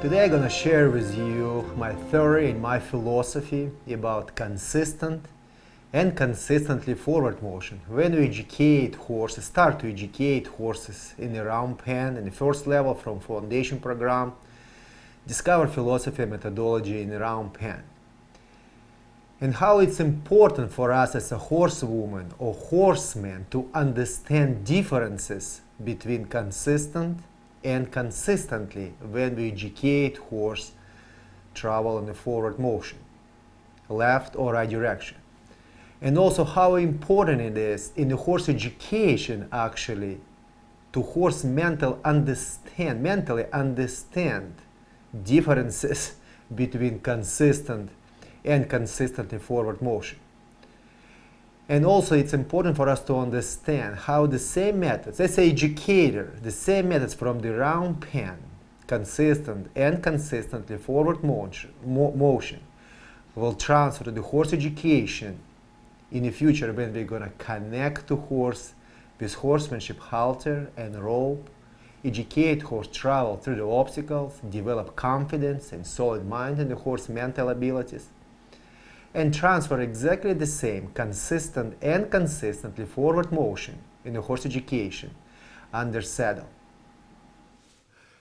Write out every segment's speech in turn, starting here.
Today I'm gonna share with you my theory and my philosophy about consistent and consistently forward motion. When we educate horses, start to educate horses in the round pen in the first level from foundation program, discover philosophy and methodology in the round pen. And how it's important for us as a horsewoman or horseman to understand differences between consistent and consistently when we educate horse travel in the forward motion, left or right direction. And also how important it is in the horse education actually to horse mentally understand differences between consistent and consistently forward motion. And also it's important for us to understand how the same methods, as an educator, the same methods from the round pen, consistent and consistently forward motion will transfer to the horse education in the future when we're going to connect to horse with horsemanship halter and rope, educate horse travel through the obstacles, develop confidence and solid mind in the horse mental abilities, and transfer exactly the same consistent and consistently forward motion in the horse education under saddle.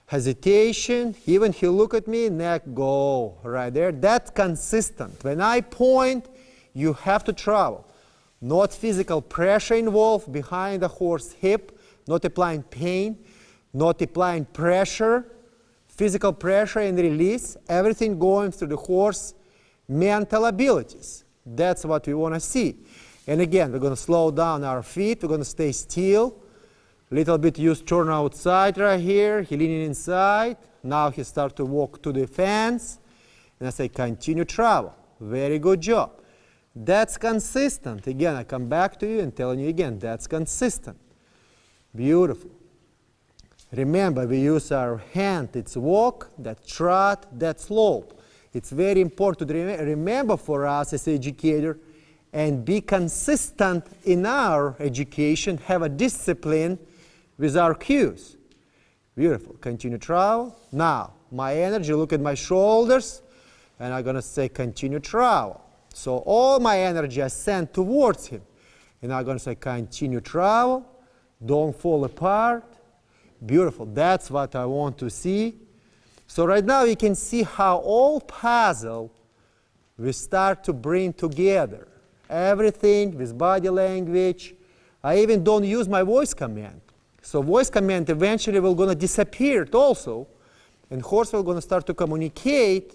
Hesitation, even he look at me, neck go, right there. That's consistent. When I point, you have to travel. Not physical pressure involved behind the horse hip, not applying pain, not applying pressure, physical pressure and release, everything going through the horse mental abilities. That's what we want to see. And again, we're going to slow down our feet, we're going to stay still, little bit use turn outside right here, he leaning inside, now he start to walk to the fence, and I say continue travel. Very good job. That's consistent. Again, I come back to you and telling you again, that's consistent. Beautiful. Remember, we use our hand, it's walk, that trot, that slope. It's very important to remember for us as an educator and be consistent in our education, have a discipline with our cues. Beautiful. Continue travel. Now, my energy, look at my shoulders, and I'm going to say continue travel. So all my energy I send towards him. And I'm going to say continue travel. Don't fall apart. Beautiful. That's what I want to see. So right now you can see how all puzzle we start to bring together. Everything with body language. I even don't use my voice command. So voice command eventually will going to disappear also. And horse will going to start to communicate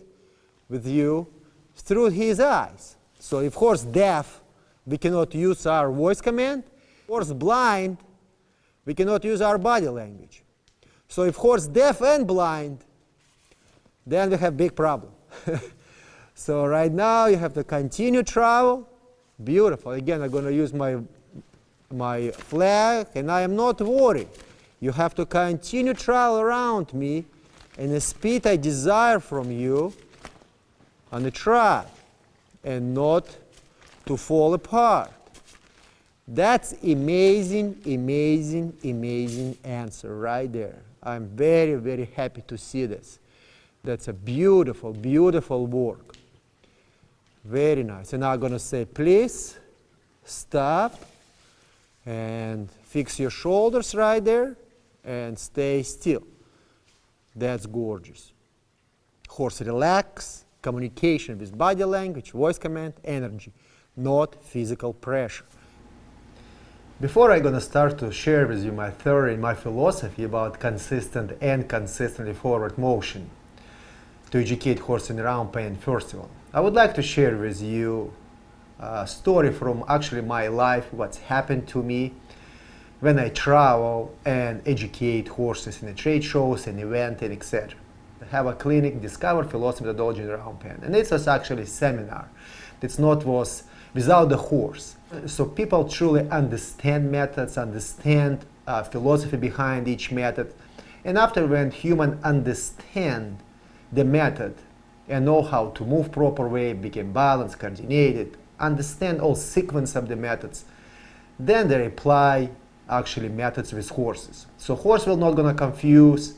with you through his eyes. So if horse deaf, we cannot use our voice command. Horse blind, we cannot use our body language. So if horse deaf and blind, then we have big problem. So right now you have to continue travel. Beautiful. Again, I'm going to use my flag, and I am not worried. You have to continue travel around me in the speed I desire from you on the trot, and not to fall apart. That's amazing, amazing, amazing answer right there. I'm very, very happy to see this. That's a beautiful, beautiful work. Very nice. And now I'm going to say, please stop and fix your shoulders right there and stay still. That's gorgeous. Horse relax, communication with body language, voice command, energy, not physical pressure. Before I'm going to start to share with you my theory and my philosophy about consistent and consistently forward motion, to educate horse in the round pen first of all, I would like to share with you a story from actually my life, what's happened to me when I travel and educate horses in the trade shows and events and etc. I have a clinic, Discover Philosophy Methodology in the round pen, and it was actually a seminar. It's not was without the horse. So people truly understand methods, understand philosophy behind each method, and after when human understand the method and know how to move proper way, become balanced, coordinated, understand all sequence of the methods, then they apply actually methods with horses. So horse will not gonna confuse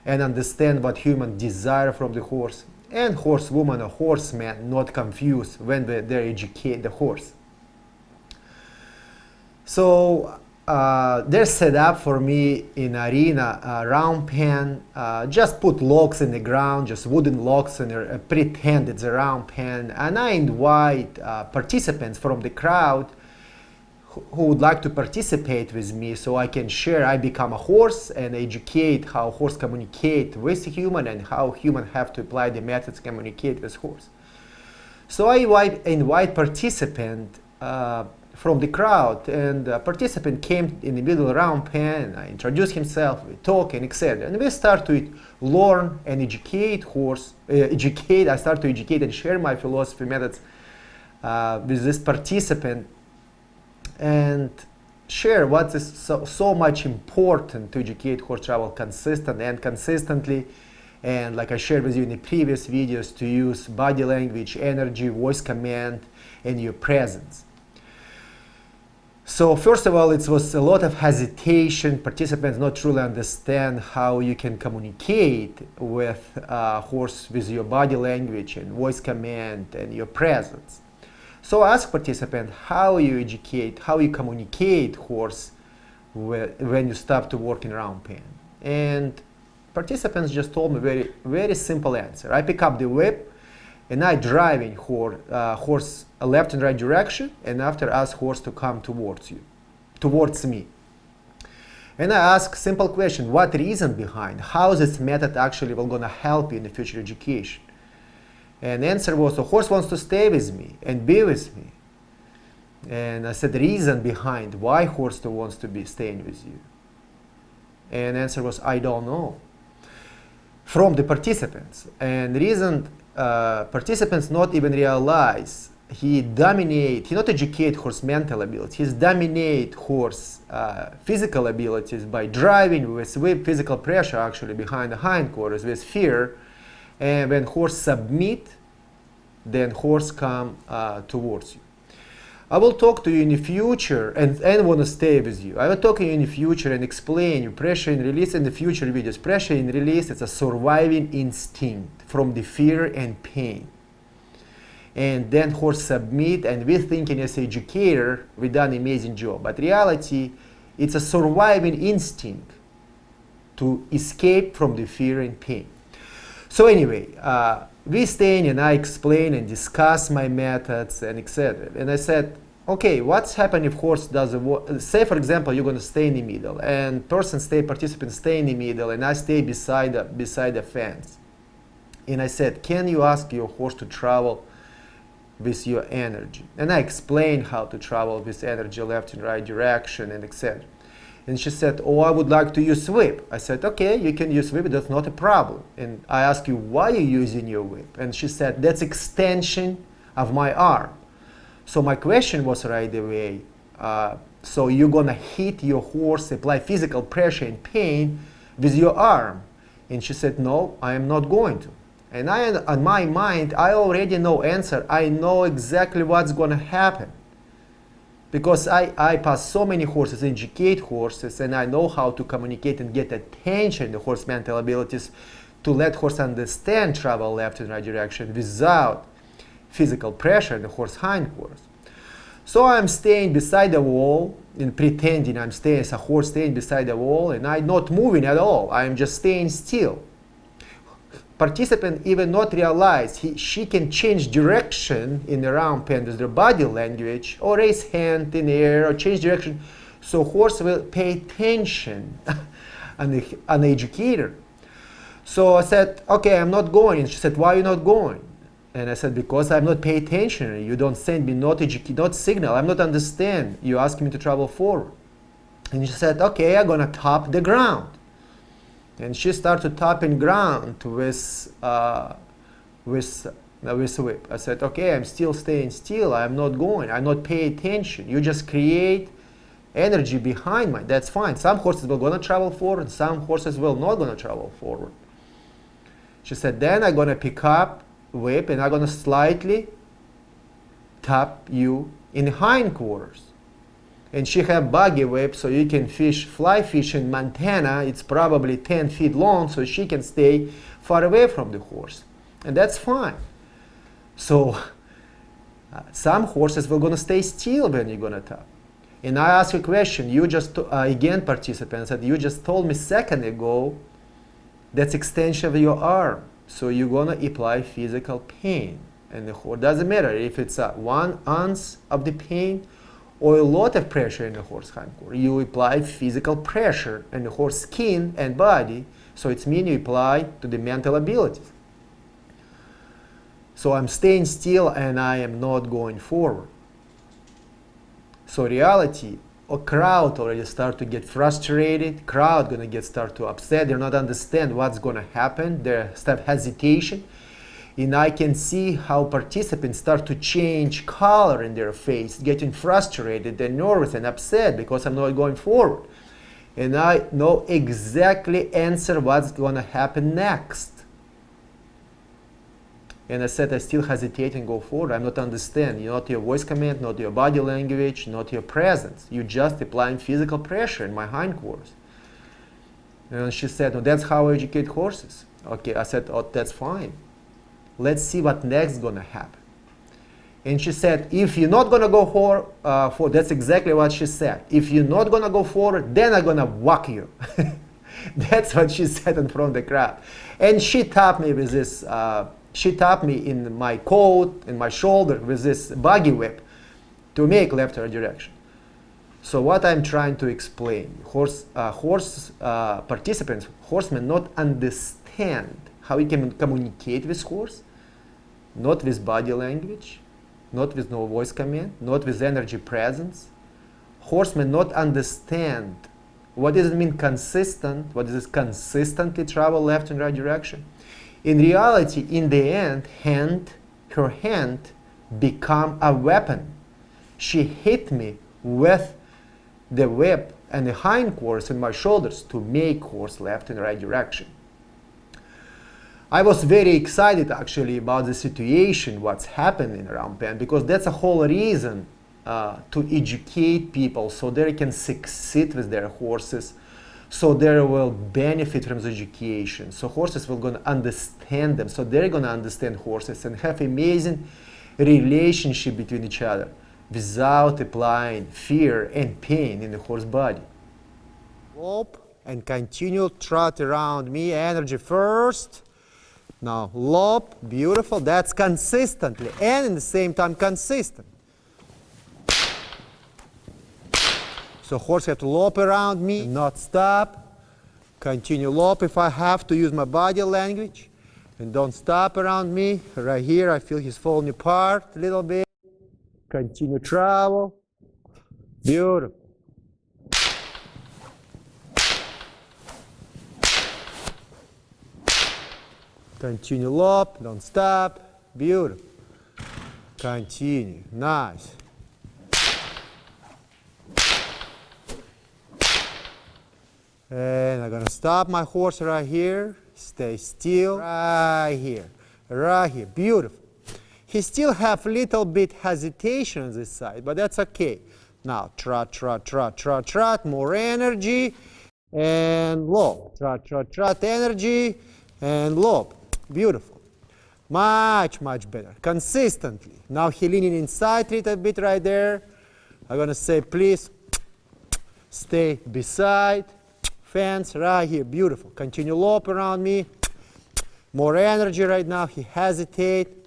and understand what human desire from the horse, and horsewoman or horseman not confused when they educate the horse. So they're set up for me in arena, round pen, just put logs in the ground, just wooden logs, and pretend it's a round pen, and I invite participants from the crowd who would like to participate with me, so I can share. I become a horse and educate how horse communicate with human and how human have to apply the methods to communicate with horse. So I invite participant from the crowd, and the participant came in the middle round pen, and I introduced himself, we talk, and etc. And we start to learn and educate horse, I start to educate and share my philosophy methods with this participant, and share what is so much important to educate horse travel consistently. And like I shared with you in the previous videos, to use body language, energy, voice command, and your presence. So first of all, it was a lot of hesitation. Participants not truly understand how you can communicate with horse with your body language and voice command and your presence. So ask participant how you educate, how you communicate horse when you stop to work in round pen. And participants just told me very simple answer. I pick up the whip and I drive in horse a left and right direction, and after ask horse to come towards me. And I ask simple question, what reason behind? How this method actually will gonna help you in the future education? And the answer was, the horse wants to stay with me and be with me. And I said, the reason behind why horse wants to be staying with you. And the answer was, I don't know. From the participants. And the reason participants not even realize he not educate horse mental ability, he dominate horse physical abilities by driving with physical pressure actually behind the hindquarters with fear. And when horse submit, then horse come towards you. I will talk to you in the future and want to stay with you. I will talk to you in the future and explain you pressure and release in the future videos. Pressure and release is a surviving instinct from the fear and pain. And then horse submit, and we thinking as an educator, we done an amazing job. But reality, it's a surviving instinct to escape from the fear and pain. So anyway, we stayed and I explain and discuss my methods and etc. And I said, okay, what's happened if horse does say for example, you're going to stay in the middle and participant stay in the middle and I stay beside the fence. And I said, can you ask your horse to travel with your energy? And I explained how to travel with energy left and right direction and etc. And she said, oh, I would like to use whip. I said, okay, you can use whip, that's not a problem. And I asked you, why are you using your whip? And she said, that's extension of my arm. So my question was right away, so you're gonna hit your horse, apply physical pressure and pain with your arm? And she said, no, I am not going to. And on my mind, I already know answer. I know exactly what's gonna happen. Because I pass so many horses, educate horses, and I know how to communicate and get attention, the horse mental abilities, to let horse understand travel left and right direction without physical pressure in the horse hindquarters. So I'm staying beside the wall and pretending I'm staying as a horse staying beside the wall, and I'm not moving at all. I'm just staying still. Participant even not realize she can change direction in the round pen with their body language, or raise hand in the air, or change direction. So horse will pay attention on the educator. So I said, okay, I'm not going. And she said, why are you not going? And I said, because I'm not paying attention. You don't send me not signal. I'm not understand. You ask me to travel forward. And she said, okay, I'm gonna top the ground. And she started tapping ground with whip. I said, okay, I'm still staying still. I'm not going. I'm not paying attention. You just create energy behind me. That's fine. Some horses will gonna travel forward. Some horses will not gonna travel forward. She said, then I'm gonna pick up whip and I'm gonna slightly tap you in the hindquarters. and she have buggy whip, so you can fly fish in Montana. It's probably 10 feet long, so she can stay far away from the horse, and that's fine. So some horses will gonna stay still when you're gonna tap. And I ask you a question. You just again, participants, that you just told me a second ago. That's extension of your arm, so you're gonna apply physical pain, and the horse doesn't matter if it's 1 ounce of the pain or a lot of pressure in the horse hindquarter. You apply physical pressure in the horse skin and body, so it's mean you apply to the mental abilities. So I'm staying still and I am not going forward. So reality, a crowd already start to get frustrated, crowd gonna start to upset, they're not understand what's gonna happen, they start hesitation. And I can see how participants start to change color in their face, getting frustrated and nervous and upset because I'm not going forward. And I know exactly answer what's gonna happen next. And I said I still hesitate and go forward. I'm not understand. Not your voice command, not your body language, not your presence. You just applying physical pressure in my hindquarters. And she said, no, that's how I educate horses. Okay, I said, oh, that's fine. Let's see what next gonna happen. And she said, if you're not gonna go for that's exactly what she said. If you're not gonna go forward, then I'm gonna whack you. That's what she said in front of the crowd. And she tapped me with this, she tapped me in my coat, in my shoulder with this buggy whip to make left or direction. So what I'm trying to explain, participants, horsemen not understand how we can communicate with horse, not with body language, not with no voice command, not with energy presence. Horsemen not understand what does it mean consistent, what does it consistently travel left and right direction. In reality, in the end, her hand become a weapon. She hit me with the whip and the hindquarters in my shoulders to make horse left and right direction. I was very excited actually about the situation, what's happening around Penn, because that's a whole reason to educate people so they can succeed with their horses, so they will benefit from the education, so horses will gonna understand them, so they're gonna understand horses and have amazing relationship between each other without applying fear and pain in the horse body. Lope and continue trot around me, energy first. Now lope, beautiful, that's consistently and in the same time consistent. So horse have to lope around me, not stop. Continue lope if I have to use my body language. And don't stop around me. Right here I feel he's falling apart a little bit. Continue travel. Beautiful. Continue lope, don't stop. Beautiful. Continue. Nice. And I'm gonna stop my horse right here. Stay still. Right here. Right here. Beautiful. He still have a little bit hesitation on this side, but that's okay. Now trot, trot, trot, trot, trot. More energy. And lope. Trot, trot, trot. Energy. And lope. Beautiful. Much, much better. Consistently. Now he leaning inside a little bit right there. I'm gonna say, please stay beside. Fence right here, beautiful. Continue lope around me. More energy right now. He hesitate.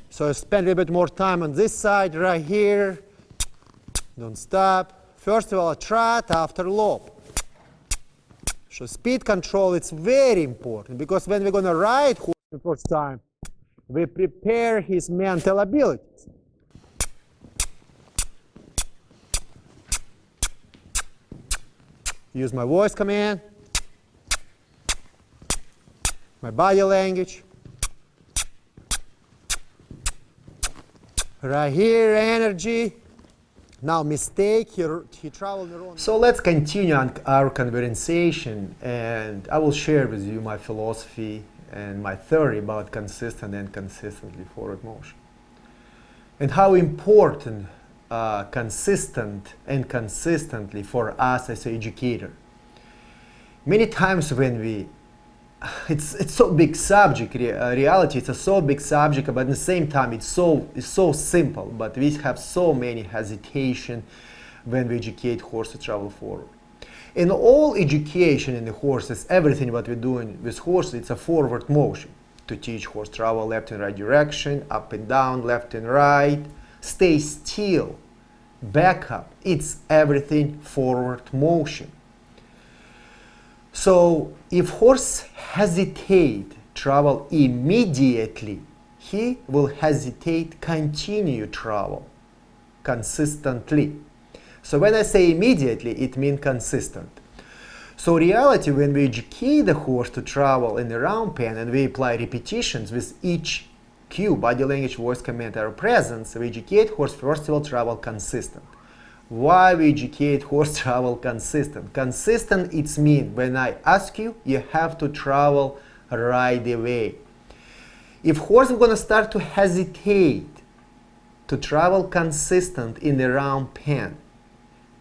So I spend a little bit more time on this side right here. Don't stop. First of all, trot after lope. So speed control, it's very important because when we're going to ride horse the first time, we prepare his mental abilities. Use my voice command, my body language. Right here, energy. Now mistake, he traveled the wrong. So let's continue on our conversation, and I will share with you my philosophy and my theory about consistent and consistently forward motion. and how important consistent and consistently for us as an educator. Many times when we, it's so big subject, reality, it's a so big subject, but at the same time it's so simple, but we have so many hesitation when we educate horse to travel forward. In all education in the horses, everything what we're doing with horses, it's a forward motion. To teach horse travel left and right direction, up and down, left and right, stay still, back up. It's everything forward motion. So if horse hesitate travel immediately, he will hesitate continue travel consistently. So when I say immediately, it means consistent. So reality, when we educate the horse to travel in the round pen and we apply repetitions with each cue, body language, voice command, or presence, we educate horse first of all travel consistent. Why we educate horse travel consistent? Consistent, it's mean when I ask you, you have to travel right away. If horse is going to start to hesitate to travel consistent in the round pen,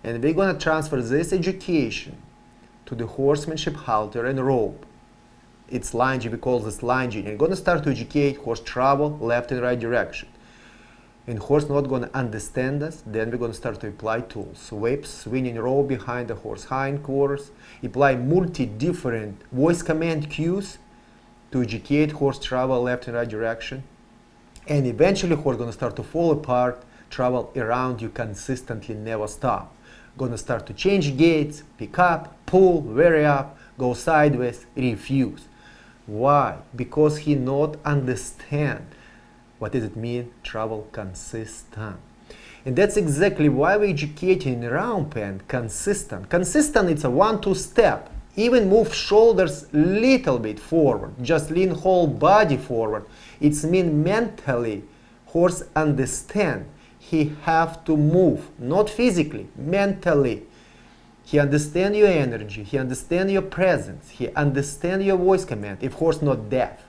and we're going to transfer this education to the horsemanship halter and rope. It's lunging, we call this lunging. And going to start to educate horse travel left and right direction. And horse not going to understand us, then we're going to start to apply tools. Whips, swinging rope behind the horse hindquarters, apply multi-different voice command cues to educate horse travel left and right direction. And eventually horse going to start to fall apart, travel around you consistently, never stop. Going to start to change gaits, pick up, pull, vary up, go sideways, refuse. Why? Because he not understand what does it mean travel consistent. And that's exactly why we educate in round pen consistent. Consistent, it's a 1-2 step. Even move shoulders little bit forward, just lean whole body forward. It's mean mentally horse understand. He have to move, not physically, mentally. He understand your energy, he understand your presence, he understand your voice command, if horse not deaf.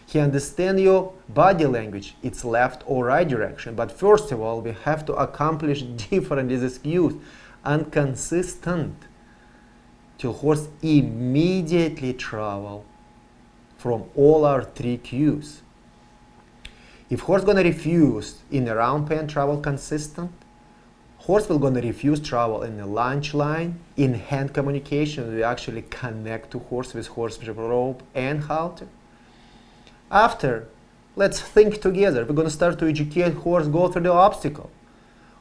He understand your body language, it's left or right direction. But first of all, we have to accomplish different these cues and consistent till horse immediately travel from all our 3 cues. If horse gonna refuse in a round pen travel consistent, horse will gonna refuse travel in the lunge line, in hand communication, we actually connect to horse with horsemanship rope and halter. After, let's think together, we're gonna start to educate horse go through the obstacle.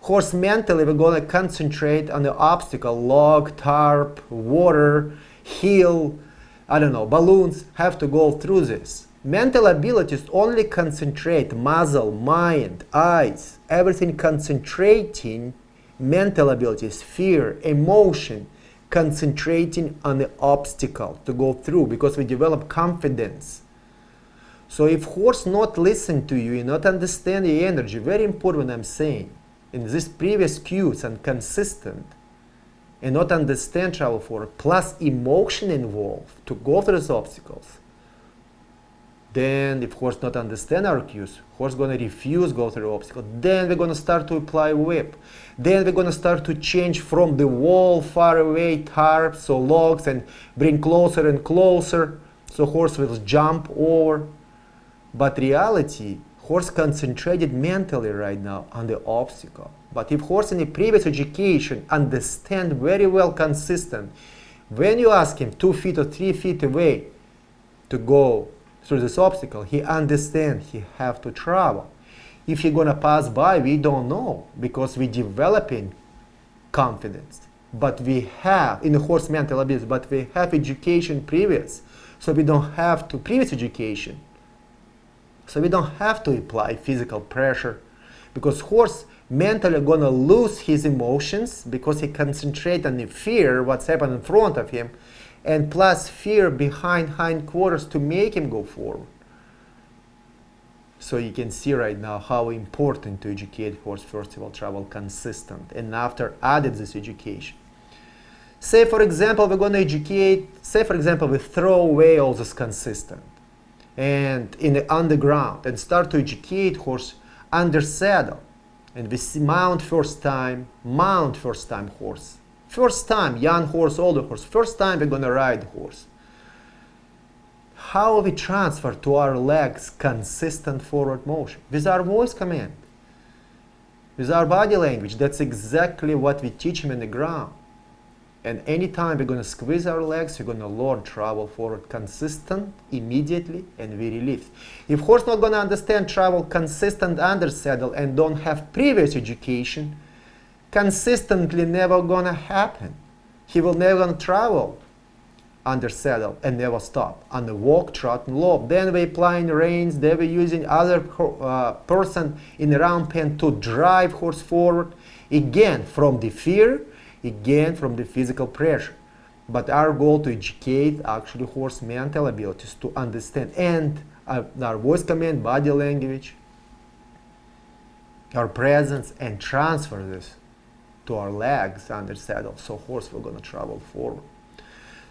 Horse mentally, we're gonna concentrate on the obstacle, log, tarp, water, hill, I don't know, balloons, have to go through this. Mental abilities only concentrate, muzzle, mind, eyes, everything concentrating, mental abilities, fear, emotion, concentrating on the obstacle to go through because we develop confidence. So if horse not listen to you, you not understand the energy, very important I'm saying, in this previous cues and consistent, and not understand travel forward, plus emotion involved to go through these obstacles, then if horse not understand our cues, horse gonna refuse go through the obstacle. Then we're gonna start to apply whip. Then we're gonna start to change from the wall far away tarps or logs and bring closer and closer. So horse will jump over. But reality, horse concentrated mentally right now on the obstacle. But if horse in the previous education understand very well consistent, when you ask him 2 feet or 3 feet away to go through this obstacle, he understands he have to travel. If he gonna pass by, we don't know because we developing confidence. But we have in the horse mental ability, but we have education previous, so we don't have to previous education. So we don't have to apply physical pressure because horse mentally gonna lose his emotions because he concentrate on the fear what's happened in front of him, and plus fear behind hindquarters to make him go forward. So you can see right now how important to educate horse first of all travel consistent, and after added this education. Say for example we're going to educate, say for example we throw away all this consistent and in the underground and start to educate horse under saddle. And we see mount first time horse. First time, young horse, older horse. First time we're gonna ride horse. How we transfer to our legs consistent forward motion? With our voice command. With our body language. That's exactly what we teach him in the ground. And anytime we're going to squeeze our legs, we're going to learn travel forward consistent, immediately, and we release. If horse not going to understand travel consistent under saddle and don't have previous education, consistently never going to happen. He will never gonna travel under saddle and never stop on the walk, trot, and lope. Then we applying reins, they were using other person in the round pen to drive horse forward, again from the fear, again from the physical pressure. But our goal to educate actually horse mental abilities to understand, and our voice command, body language, our presence, and transfer this to our legs under saddle, so horse will gonna travel forward.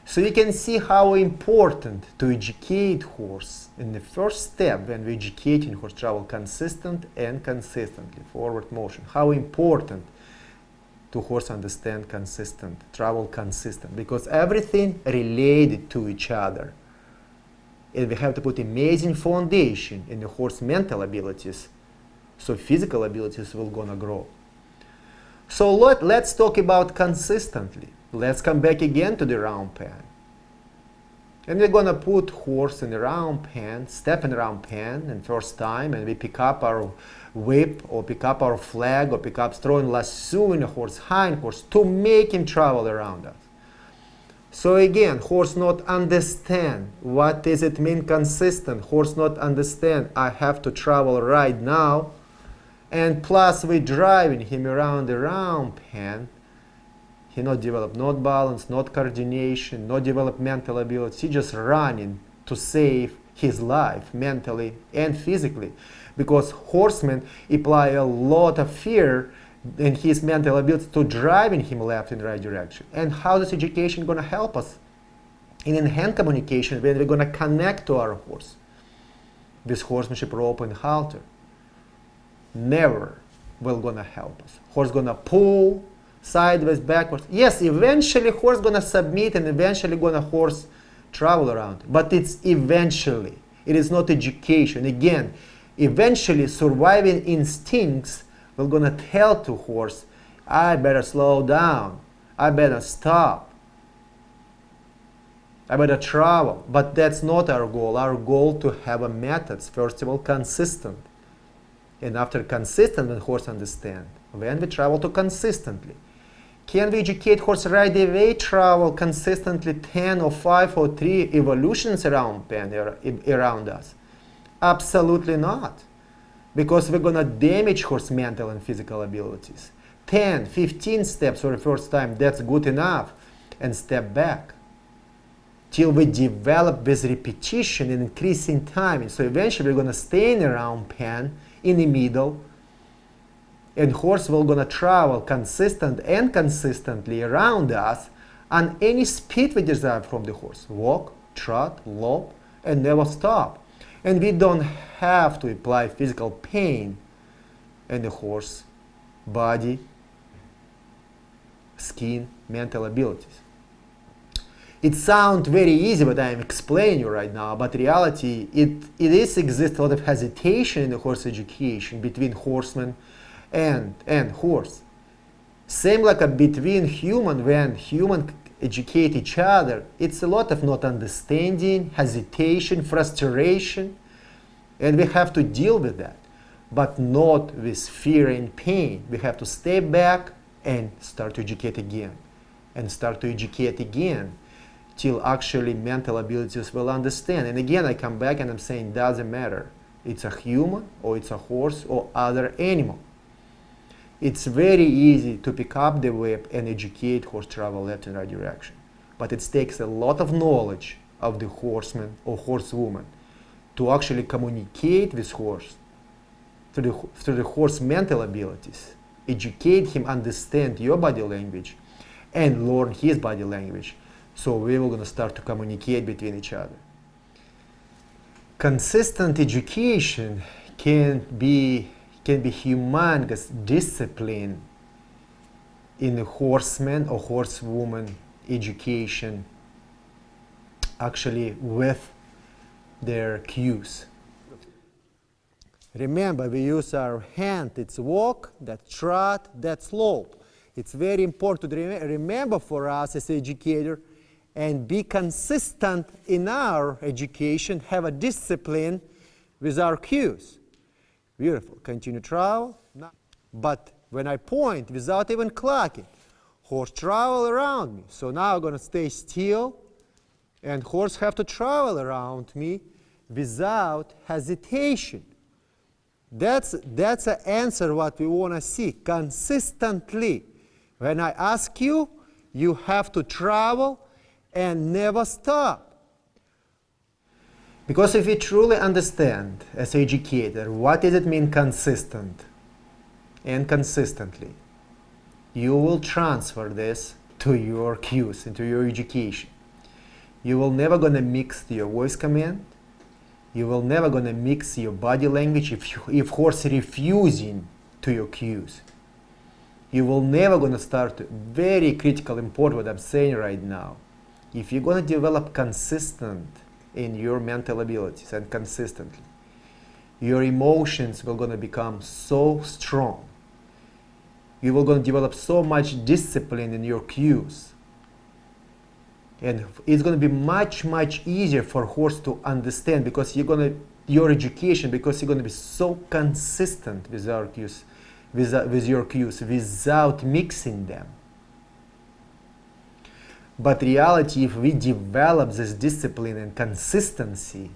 So you can see how important to educate horse in the first step when we educating horse travel consistent and consistently forward motion. How important to horse understand consistent, travel consistent, because everything related to each other. And we have to put amazing foundation in the horse mental abilities, so physical abilities will gonna grow. So let's talk about consistently. Let's come back again to the round pen. And we're gonna put horse in the round pen, step in the round pen, and first time, and we pick up our whip, or pick up our flag, or pick up throwing lasso in the horse, hind horse, to make him travel around us. So again, horse not understand what does it mean consistent. Horse not understand I have to travel right now, and plus we driving him around the round pen. He not develop not balance, not coordination, not develop mental ability. He just running to save his life mentally and physically, because horsemen apply a lot of fear in his mental ability to driving him left and right direction. And how this education gonna help us in hand communication when we're gonna connect to our horse with horsemanship, rope, and halter? Never will gonna help us. Horse gonna pull sideways, backwards. Yes, eventually horse gonna submit, and eventually gonna horse travel around. But it's eventually. It is not education. Again, eventually surviving instincts will gonna tell to horse, I better slow down. I better stop. I better travel. But that's not our goal. Our goal to have a methods, first of all, consistent. And after consistent, the horse understand. When we travel to consistently. Can we educate horse right away travel consistently 10 or 5 or 3 evolutions around us? Absolutely not. Because we're going to damage horse mental and physical abilities. 10, 15 steps for the first time, that's good enough. And step back. Till we develop with repetition and increasing time. And so eventually we're going to stay in the round pen in the middle. And horse will gonna travel consistent and consistently around us on any speed we desire from the horse. Walk, trot, lope, and never stop. And we don't have to apply physical pain in the horse body, skin, mental abilities. It sounds very easy what I'm explaining you right now, but reality, it exists a lot of hesitation in the horse education between horsemen and horse. Same like between human, when human educate each other, it's a lot of not understanding, hesitation, frustration, and we have to deal with that, but not with fear and pain. We have to stay back and start to educate again, and start to educate again, till actually mental abilities will understand. And again, I come back and I'm saying, doesn't matter. It's a human, or it's a horse, or other animal. It's very easy to pick up the whip and educate horse travel left and right direction. But it takes a lot of knowledge of the horseman or horsewoman to actually communicate with horse through the horse mental abilities, educate him, understand your body language, and learn his body language. So we were going to start to communicate between each other. Consistent education can can be humongous discipline in a horseman or horsewoman education, actually with their cues. Remember, we use our hand. It's walk, that trot, that slope. It's very important to remember for us as an educator and be consistent in our education, have a discipline with our cues. Beautiful. Continue travel. But when I point without even clocking, horse travel around me. So now I'm going to stay still, and horse have to travel around me without hesitation. That's an answer what we want to see consistently. When I ask you, you have to travel and never stop. Because if you truly understand as an educator, what does it mean consistent and consistently, you will transfer this to your cues, into your education. You will never gonna mix your voice command. You will never gonna mix your body language if horse refusing to your cues. You will never gonna start, very critical, important what I'm saying right now. If you're gonna develop consistent in your mental abilities and consistently, your emotions will gonna become so strong. You will gonna develop so much discipline in your cues. And it's going to be much, much easier for horse to understand because your education, because you're going to be so consistent with our cues, with your cues, without mixing them. But reality, if we develop this discipline and consistency,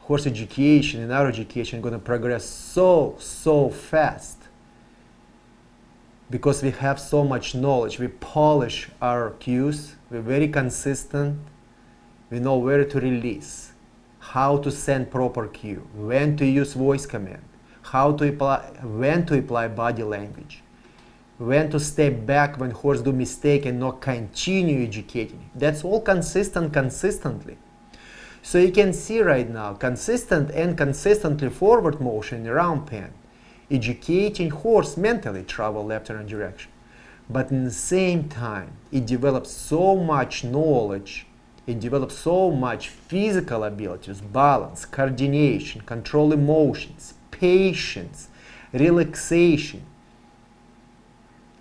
horse education and our education going to progress so fast. Because we have so much knowledge, we polish our cues, we're very consistent, we know where to release, how to send proper cue, when to use voice command, when to apply body language, when to step back when horse do mistake and not continue educating. That's all consistently. So you can see right now, consistent and consistently forward motion in round pen, educating horse mentally travel left and right direction. But in the same time, it develops so much knowledge, it develops so much physical abilities, balance, coordination, control emotions, patience, relaxation,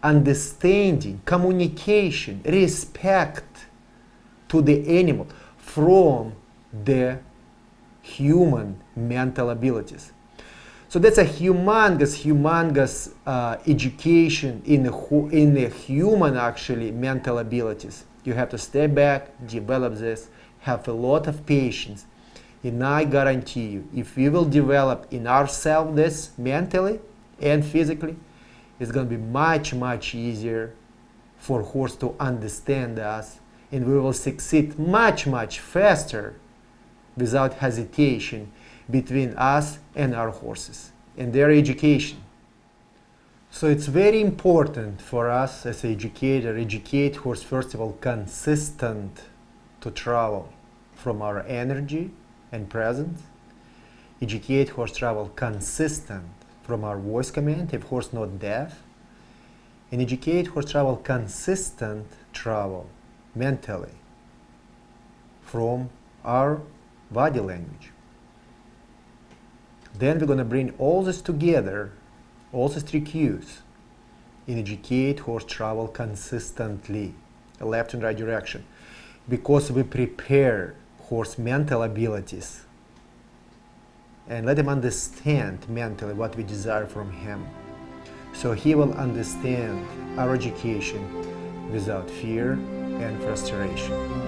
understanding, communication, respect to the animal from the human mental abilities. So that's a humongous education in the human actually mental abilities. You have to step back, develop this, have a lot of patience. And I guarantee you, if we will develop in ourselves this mentally and physically, it's going to be much easier for horse to understand us, and we will succeed much faster without hesitation between us and our horses and their education. So it's very important for us as an educator, educate horse first of all consistent to travel from our energy and presence. Educate horse travel consistent from our voice command if horse not deaf. And educate horse travel consistent travel mentally from our body language. Then we're going to bring all this together, all these three cues, and educate horse travel consistently, left and right direction, because we prepare horse mental abilities and let him understand mentally what we desire from him. So he will understand our education without fear and frustration.